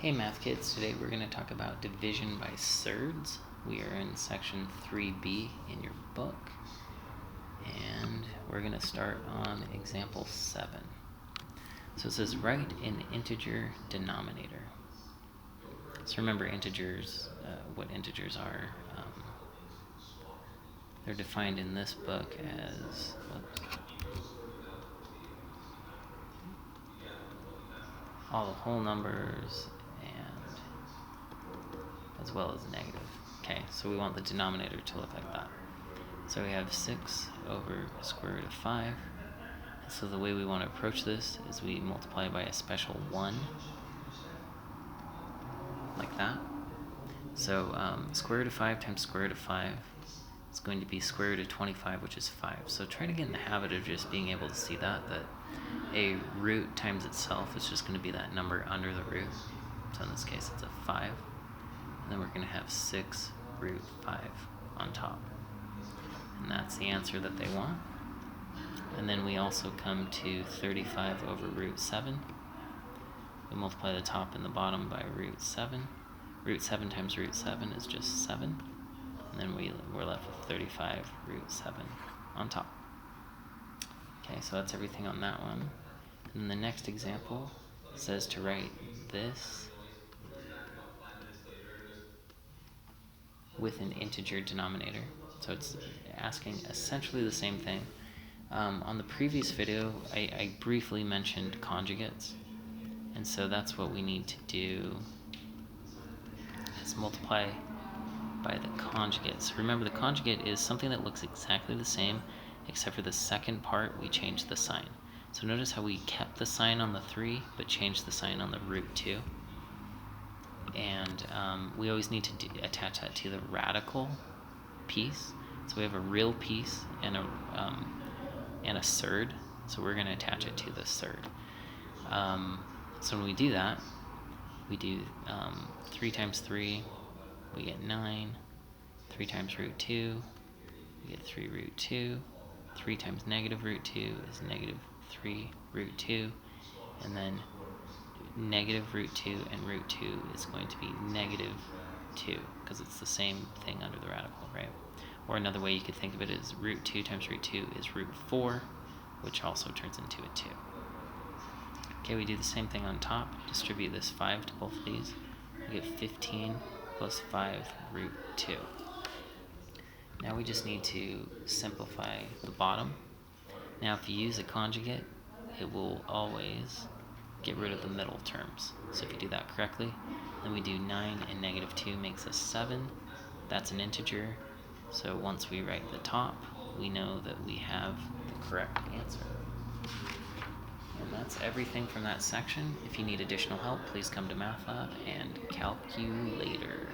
Hey math kids, today we're going to talk about division by surds. We are in section 3B in your book, and we're going to start on example 7. So it says write an integer denominator. So remember integers, what integers are. They're defined in this book as all the whole numbers and as well as negative. Okay, so we want the denominator to look like that. So we have 6 over square root of 5. So the way we want to approach this is we multiply by a special 1, like that. So square root of 5 times square root of 5 is going to be square root of 25, which is 5. So try to get in the habit of just being able to see that a root times itself is just going to be that number under the root. So in this case it's a 5. And then we're going to have 6 root 5 on top. And that's the answer that they want. And then we also come to 35 over root 7. We multiply the top and the bottom by root 7. Root 7 times root 7 is just 7. And then we're left with 35 root 7 on top. Okay, so that's everything on that one. And then the next example says to write this with an integer denominator. So it's asking essentially the same thing. On the previous video, I briefly mentioned conjugates. And so that's what we need to do, is multiply by the conjugates. Remember, the conjugate is something that looks exactly the same, except for the second part, we changed the sign. So notice how we kept the sign on the 3, but changed the sign on the root 2. And we always need to attach that to the radical piece. So we have a real piece and a surd. So we're going to attach it to the surd. So when we do that, we do 3 times 3, we get 9. 3 times root 2, we get 3 root 2. 3 times negative root 2 is negative 3 root 2. And then negative root 2 and root 2 is going to be negative 2, because it's the same thing under the radical, right? Or another way you could think of it is root 2 times root 2 is root 4, which also turns into a 2. Okay, we do the same thing on top. Distribute this 5 to both of these. We get 15 plus 5 root 2. Now we just need to simplify the bottom. Now if you use a conjugate, it will always get rid of the middle terms. So if you do that correctly, then we do 9 and negative 2 makes us 7. That's an integer. So once we write the top, we know that we have the correct answer. And that's everything from that section. If you need additional help, please come to Math Lab and Calculator.